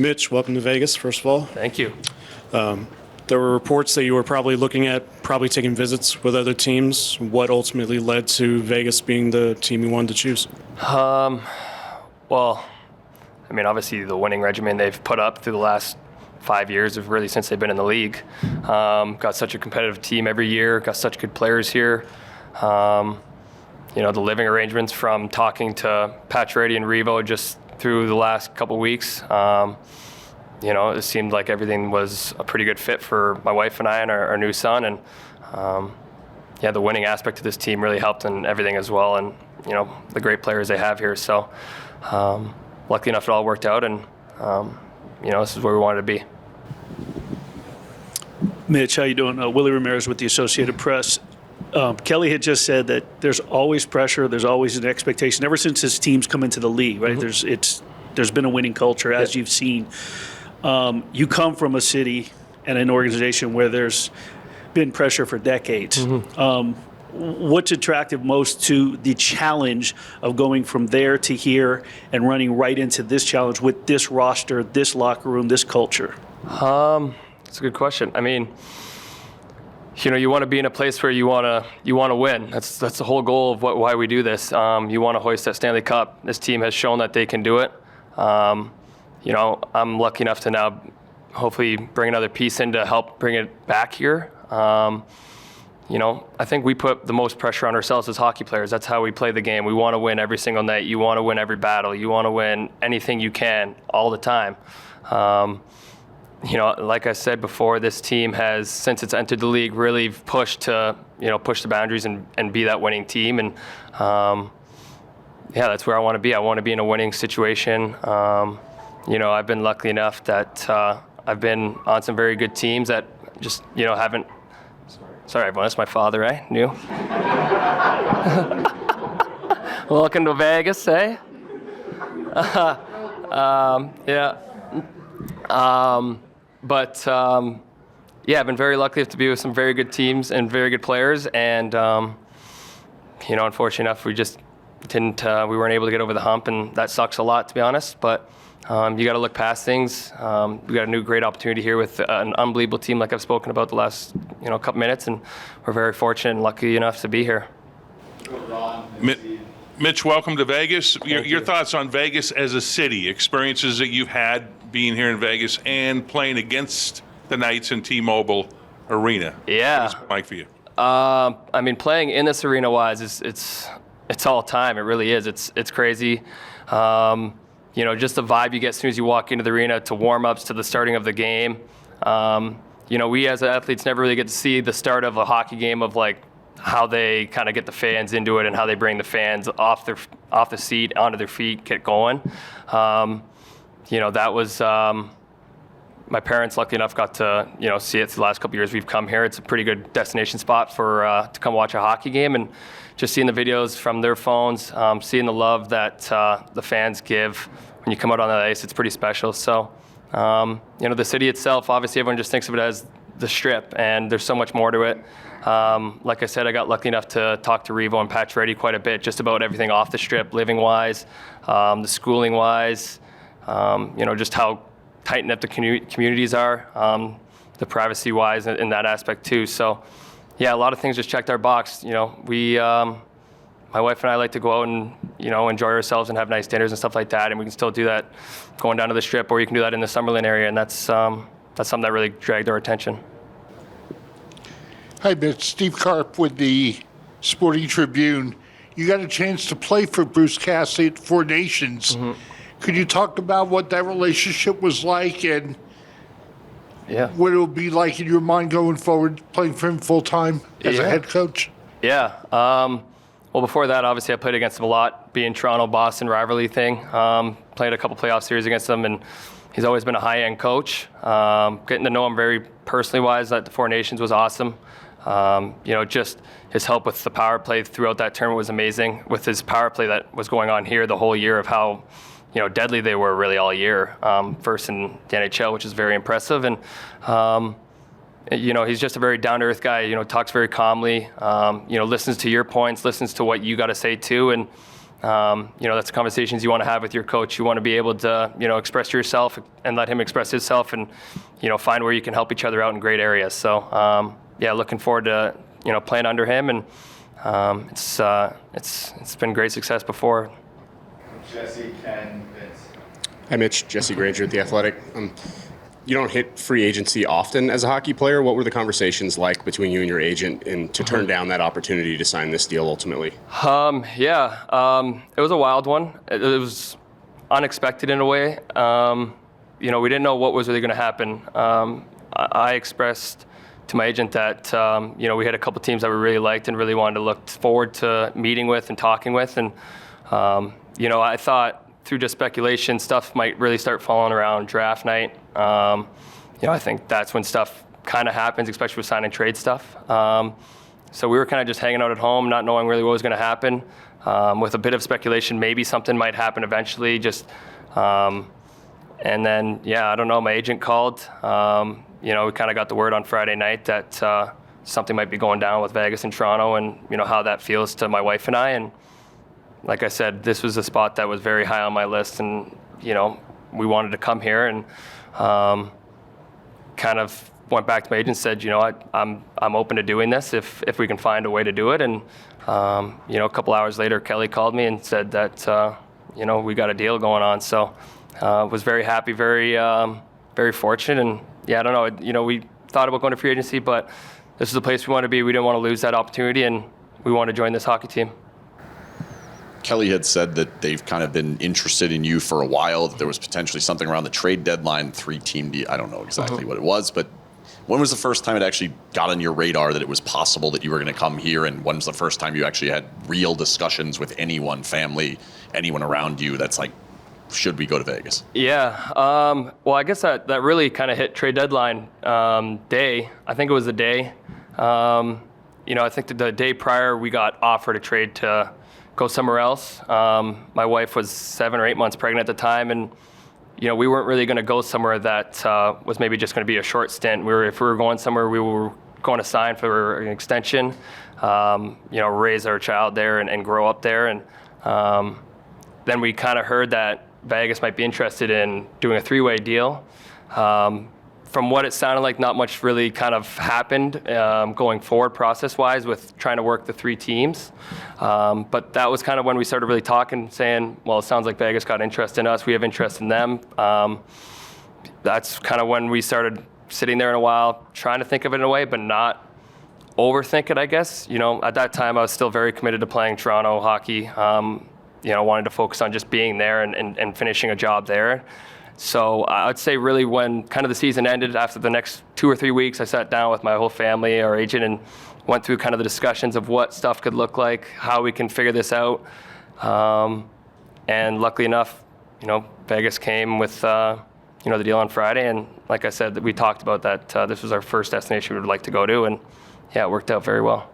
Mitch, welcome to Vegas, first of all. Thank you. There were reports that you were probably looking at taking visits with other teams. What ultimately led to Vegas being the team you wanted to choose? Well, I mean, obviously the winning regimen they've put up through the last 5 years, of really since they've been in the league. Got such a competitive team every year, got such good players here. The living arrangements, from talking to Pacioretty and Revo just through the last couple weeks, it seemed like everything was a pretty good fit for my wife and I and our new son. And the winning aspect of this team really helped in everything as well. And, the great players they have here. So lucky enough it all worked out. And, this is where we wanted to be. Mitch, how you doing? Willie Ramirez with the Associated Press. Kelly had just said that there's always pressure, there's always an expectation ever since his teams come into the league, right? Mm-hmm. There's been a winning culture, as you've seen. You come from a city and an organization where there's been pressure for decades. Mm-hmm. What's attractive most to the challenge of going from there to here and running right into this challenge with this roster, this locker room, this culture? That's a good question. I mean, you want to be in a place where you want to win. That's the whole goal of why we do this. You want to hoist that Stanley Cup. This team has shown that they can do it. I'm lucky enough to now hopefully bring another piece in to help bring it back here. I think we put the most pressure on ourselves as hockey players. That's how we play the game. We want to win every single night. You want to win every battle. You want to win anything you can all the time. Like I said before, this team has, since it's entered the league, really pushed to, push the boundaries and be that winning team. And, that's where I want to be. I want to be in a winning situation. I've been lucky enough that I've been on some very good teams that just, haven't. Sorry, everyone, that's my father, eh? New. Welcome to Vegas, eh? I've been very lucky to be with some very good teams and very good players. And, unfortunately enough, we just we weren't able to get over the hump, and that sucks a lot, to be honest. But you got to look past things. We got a new great opportunity here with an unbelievable team, like I've spoken about the last, couple minutes, and we're very fortunate and lucky enough to be here. Mitch, welcome to Vegas. Your thoughts on Vegas as a city, experiences that you've had being here in Vegas and playing against the Knights in T-Mobile Arena. Yeah. What's it like for you? Playing in this arena-wise, it's all time. It really is. It's crazy. Just the vibe you get as soon as you walk into the arena, to warm-ups, to the starting of the game. We as athletes never really get to see the start of a hockey game, of like how they kind of get the fans into it and how they bring the fans off the seat onto their feet, get going. That was my parents, lucky enough, got to see it the last couple of years we've come here. It's a pretty good destination spot for to come watch a hockey game, and just seeing the videos from their phones, seeing the love that the fans give when you come out on the ice, it's pretty special. So, the city itself, obviously everyone just thinks of it as the Strip, and there's so much more to it. Like I said, I got lucky enough to talk to Revo and Pacioretty quite a bit, just about everything off the Strip, living-wise, the schooling-wise, just how tight-knit the communities are, the privacy-wise in that aspect too. So, yeah, a lot of things just checked our box. We, my wife and I like to go out and, enjoy ourselves and have nice dinners and stuff like that, and we can still do that going down to the Strip, or you can do that in the Summerlin area, and that's something that really dragged our attention. Hi, Mitch. Steve Karp with the Sporting Tribune. You got a chance to play for Bruce Cassidy at Four Nations. Mm-hmm. Could you talk about what that relationship was like, and what it will be like in your mind going forward, playing for him full-time as a head coach? Yeah. Well, before that, obviously, I played against him a lot, being Toronto-Boston rivalry thing. Played a couple playoff series against him, and he's always been a high-end coach. Getting to know him very personally-wise at the Four Nations was awesome. Just his help with the power play throughout that tournament was amazing. With his power play that was going on here the whole year, of how deadly they were really all year. First in the NHL, which is very impressive. And, he's just a very down-to-earth guy, talks very calmly, listens to your points, listens to what you got to say too. And, That's the conversations you want to have with your coach. You want to be able to, express yourself and let him express himself, and, find where you can help each other out in great areas. So, looking forward to, playing under him, and it's been great success before. Jesse, Ken, Vince. Hi, Mitch. Jesse Granger at The Athletic. You don't hit free agency often as a hockey player. What were the conversations like between you and your agent and to turn down that opportunity to sign this deal ultimately? It was a wild one. It was unexpected in a way. We didn't know what was really going to happen. I expressed to my agent that, we had a couple teams that we really liked and really wanted to look forward to meeting with and talking with. And, I thought through just speculation, stuff might really start falling around draft night. I think that's when stuff kind of happens, especially with sign and trade stuff. So we were kind of just hanging out at home, not knowing really what was going to happen. With a bit of speculation, maybe something might happen eventually. And then, I don't know, my agent called. We kind of got the word on Friday night that something might be going down with Vegas and Toronto, and, how that feels to my wife and I. And like I said, this was a spot that was very high on my list, and, we wanted to come here, and kind of went back to my agent and said, I'm open to doing this if we can find a way to do it. And, a couple hours later, Kelly called me and said that, we got a deal going on. So was very happy, very, very fortunate. And I don't know, we thought about going to free agency, but this is the place we want to be. We didn't want to lose that opportunity, and we want to join this hockey team. Kelly had said that they've kind of been interested in you for a while, that there was potentially something around the trade deadline, 3-team deal. I don't know exactly what it was, but when was the first time it actually got on your radar that it was possible that you were going to come here? And when was the first time you actually had real discussions with anyone, family, anyone around you that's like, should we go to Vegas? Yeah. Well, I guess that really kind of hit trade deadline day. I think it was the day. I think that the day prior we got offered a trade to go somewhere else. My wife was 7 or 8 months pregnant at the time, and we weren't really going to go somewhere that was maybe just going to be a short stint. If we were going somewhere, we were going to sign for an extension, raise our child there and grow up there. And then we kind of heard that Vegas might be interested in doing a 3-way deal. From what it sounded like, not much really kind of happened going forward process-wise with trying to work the 3 teams. But that was kind of when we started really talking, saying, well, it sounds like Vegas got interest in us. We have interest in them. That's kind of when we started sitting there in a while, trying to think of it in a way, but not overthink it, I guess. At that time, I was still very committed to playing Toronto hockey. Wanted to focus on just being there and finishing a job there. So I'd say really when kind of the season ended, after the next 2 or 3 weeks, I sat down with my whole family, our agent, and went through kind of the discussions of what stuff could look like, how we can figure this out. And luckily enough, Vegas came with, the deal on Friday. And like I said, we talked about that. This was our first destination we would like to go to. And it worked out very well.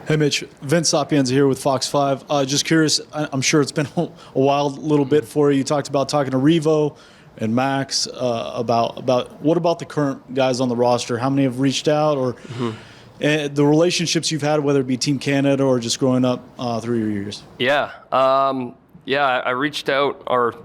Hey, Mitch. Vince Sapienza here with Fox 5. Just curious, I'm sure it's been a wild little bit for you. You talked about talking to Revo and Max about what about the current guys on the roster? How many have reached out, or the relationships you've had, whether it be Team Canada or just growing up through your years? Yeah. I reached out, or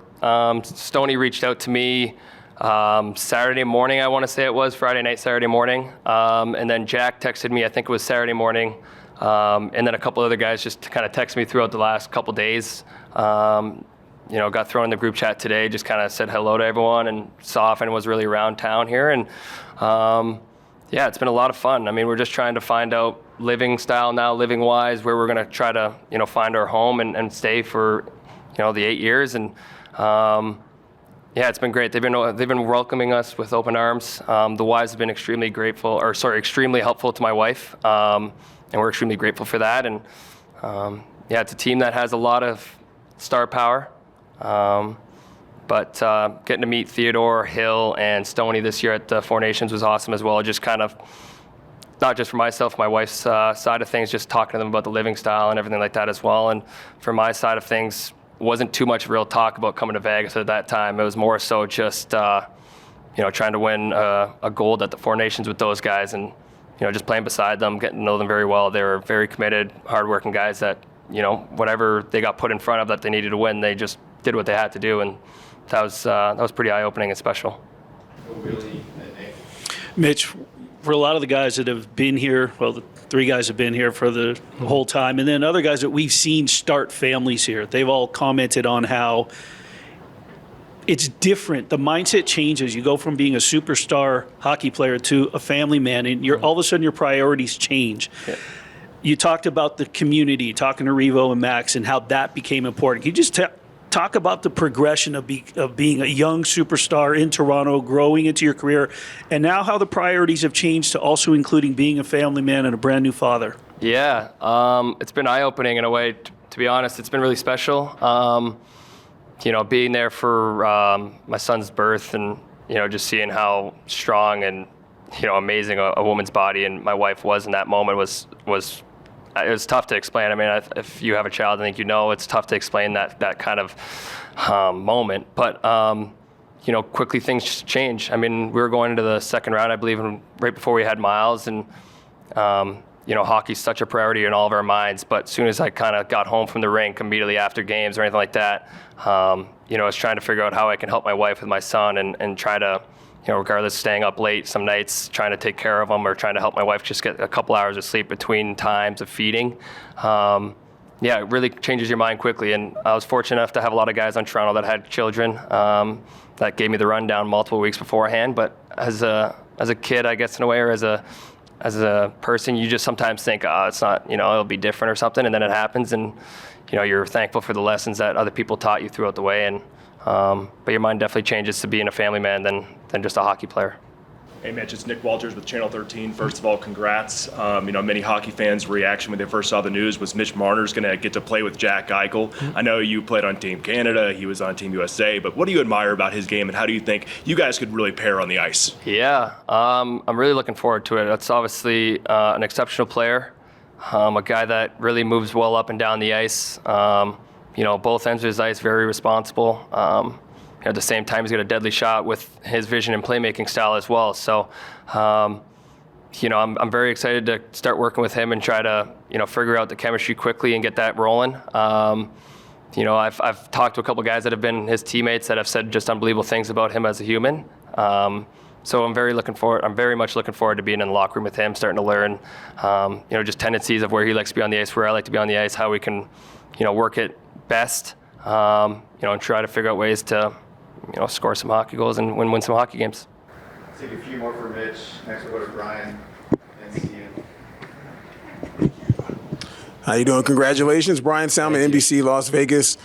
Stoney reached out to me Saturday morning, I want to say it was, Friday night, Saturday morning. And then Jack texted me, I think it was Saturday morning. And then a couple other guys just kind of texted me throughout the last couple days. Got thrown in the group chat today, just kind of said hello to everyone and saw if anyone was really around town here. And it's been a lot of fun. I mean, we're just trying to find out living style now, living wise, where we're going to try to, find our home and stay for, the 8 years. And it's been great. They've been welcoming us with open arms. The wives have been extremely helpful to my wife. And we're extremely grateful for that. And it's a team that has a lot of star power. But getting to meet Theodore, Hill, and Stoney this year at the Four Nations was awesome as well. Just kind of, not just for myself, my wife's side of things, just talking to them about the living style and everything like that as well. And for my side of things, wasn't too much real talk about coming to Vegas at that time. It was more so just, trying to win a gold at the Four Nations with those guys, and just playing beside them, getting to know them very well. They were very committed, hardworking guys that, whatever they got put in front of that they needed to win, they just did what they had to do, and that was pretty eye-opening and special. Mitch, for a lot of the guys that have been here, well, the 3 guys have been here for the whole time, and then other guys that we've seen start families here, they've all commented on how it's different. The mindset changes. You go from being a superstar hockey player to a family man, and all of a sudden your priorities change. Yeah. You talked about the community, talking to Revo and Max, and how that became important. Can you just talk about the progression of being a young superstar in Toronto, growing into your career, and now how the priorities have changed to also including being a family man and a brand new father? Yeah, it's been eye-opening in a way. To be honest, it's been really special. Being there for my son's birth, and just seeing how strong and amazing a woman's body and my wife was in that moment was it was tough to explain. I mean, if you have a child, I think it's tough to explain that kind of moment. But quickly things change. I mean, we were going into the second round, I believe, right before we had Miles, and hockey's such a priority in all of our minds. But as soon as I kind of got home from the rink immediately after games or anything like that, I was trying to figure out how I can help my wife with my son and try to, regardless of staying up late some nights, trying to take care of him or trying to help my wife just get a couple hours of sleep between times of feeding. It really changes your mind quickly. And I was fortunate enough to have a lot of guys on Toronto that had children that gave me the rundown multiple weeks beforehand. But as a kid, I guess, in a way, or as a person, you just sometimes think, it's not, it'll be different or something, and then it happens, and you're thankful for the lessons that other people taught you throughout the way, and but your mind definitely changes to being a family man than just a hockey player. Hey Mitch, it's Nick Walters with Channel 13. First of all, congrats. Many hockey fans' reaction when they first saw the news was Mitch Marner's going to get to play with Jack Eichel. I know you played on Team Canada, he was on Team USA, but what do you admire about his game, and how do you think you guys could really pair on the ice? Yeah, I'm really looking forward to it. That's obviously an exceptional player, a guy that really moves well up and down the ice. Both ends of his ice, very responsible. At the same time, he's got a deadly shot with his vision and playmaking style as well. So, I'm very excited to start working with him and try to, figure out the chemistry quickly and get that rolling. I've talked to a couple guys that have been his teammates that have said just unbelievable things about him as a human. So I'm very much looking forward to being in the locker room with him, starting to learn, just tendencies of where he likes to be on the ice, where I like to be on the ice, how we can, work it best, and try to figure out ways to, score some hockey goals and win some hockey games. Take a few more for Mitch. Next we'll go to Brian and Steven. How you doing? Congratulations, Brian Salmon, NBC Las Vegas.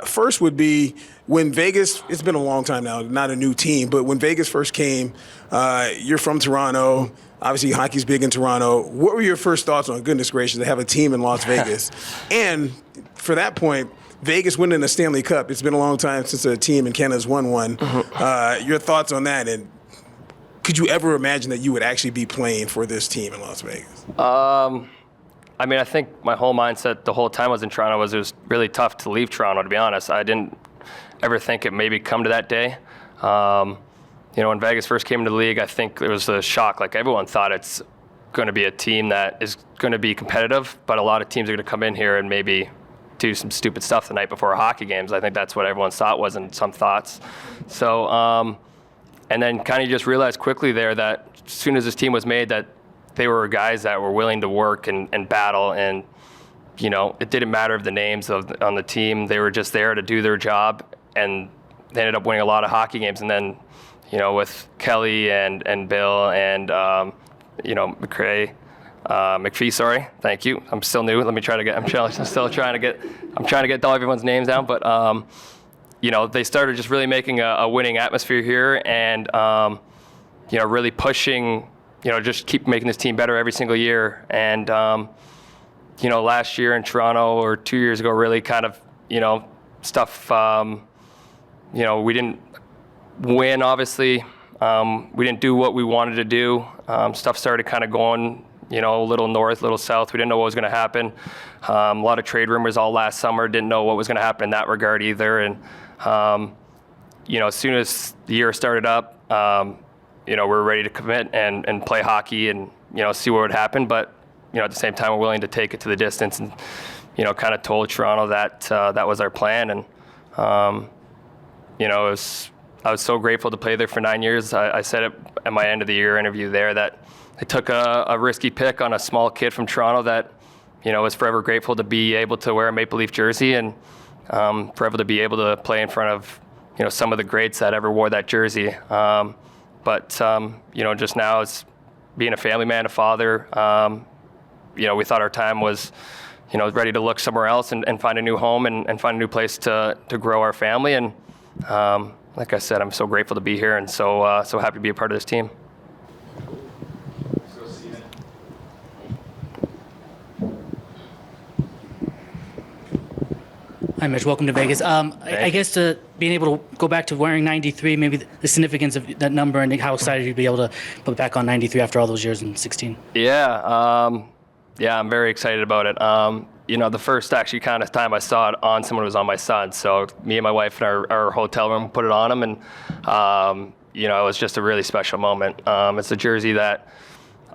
First would be when Vegas, it's been a long time now, not a new team, but when Vegas first came, you're from Toronto. Obviously, hockey's big in Toronto. What were your first thoughts on, goodness gracious, to have a team in Las Vegas? And for that point, Vegas winning a Stanley Cup. It's been a long time since a team in Canada's won one. Your thoughts on that, and could you ever imagine that you would actually be playing for this team in Las Vegas? I think my whole mindset the whole time I was in Toronto was it was really tough to leave Toronto, to be honest. I didn't ever think it maybe come to that day. When Vegas first came into the league, I think it was a shock. Like, everyone thought it's going to be a team that is going to be competitive, but a lot of teams are going to come in here and maybe do some stupid stuff the night before hockey games. I think that's what everyone's thought was, and some thoughts. So, and then kind of just realized quickly there that as soon as this team was made, that they were guys that were willing to work and battle, and it didn't matter of the names on the team. They were just there to do their job, and they ended up winning a lot of hockey games. And then, with Kelly and Bill and McPhee, sorry, thank you. I'm still new. Let me try to get. I'm trying to get all everyone's names down, but they started just really making a winning atmosphere here, and really pushing. Just keep making this team better every single year. And, last year in Toronto, or 2 years ago, really kind of, stuff, we didn't win, obviously. We didn't do what we wanted to do. Stuff started kind of going, a little north, a little south. We didn't know what was going to happen. A lot of trade rumors all last summer. Didn't know what was going to happen in that regard either. And, as soon as the year started up, we're ready to commit and play hockey and, see what would happen. But, at the same time, we're willing to take it to the distance and, kind of told Toronto that that was our plan. And, I was so grateful to play there for 9 years. I said it at my end of the year interview there that I took a risky pick on a small kid from Toronto that, was forever grateful to be able to wear a Maple Leaf jersey and forever to be able to play in front of, some of the greats that ever wore that jersey. But just now as being a family man, a father, we thought our time was, ready to look somewhere else and find a new home and find a new place to grow our family. And like I said, I'm so grateful to be here and so happy to be a part of this team. Hi, Mitch. Welcome to Vegas. I guess being able to go back to wearing 93, maybe the significance of that number and how excited you'd be able to put back on 93 after all those years in 16. Yeah, I'm very excited about it. The first actually kind of time I saw it on someone was on my son. So me and my wife in our hotel room put it on him, and it was just a really special moment. It's a jersey that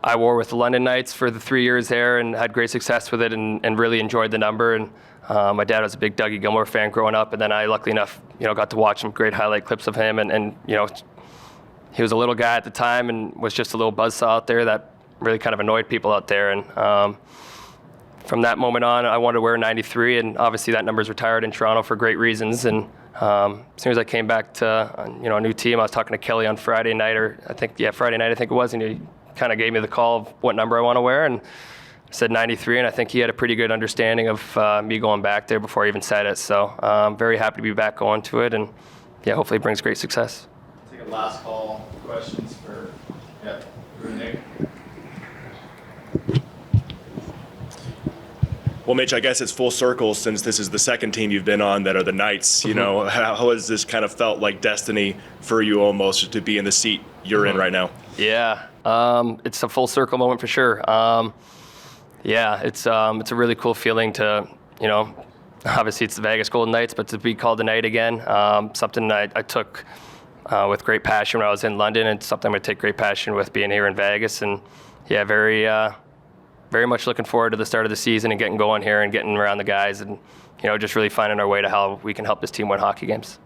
I wore with the London Knights for the 3 years there and had great success with it and really enjoyed the number. And my dad was a big Dougie Gilmour fan growing up, and then I, luckily enough, got to watch some great highlight clips of him. And he was a little guy at the time and was just a little buzzsaw out there that really kind of annoyed people out there. And from that moment on, I wanted to wear 93, and obviously that number's retired in Toronto for great reasons. And as soon as I came back to a new team, I was talking to Kelly on Friday night, Friday night I think it was, and he kind of gave me the call of what number I want to wear, and I said 93, and I think he had a pretty good understanding of me going back there before I even said it. So I'm very happy to be back going to it, and hopefully it brings great success. Take a last call. Questions for Nick? Well, Mitch, I guess it's full circle since this is the second team you've been on that are the Knights. How has this kind of felt like destiny for you almost to be in the seat you're in right now? Yeah, it's a full circle moment for sure. It's a really cool feeling to, obviously it's the Vegas Golden Knights, but to be called the Knight again, something I took with great passion when I was in London, and something I'm going to take great passion with being here in Vegas. And very much looking forward to the start of the season and getting going here and getting around the guys and, just really finding our way to how we can help this team win hockey games.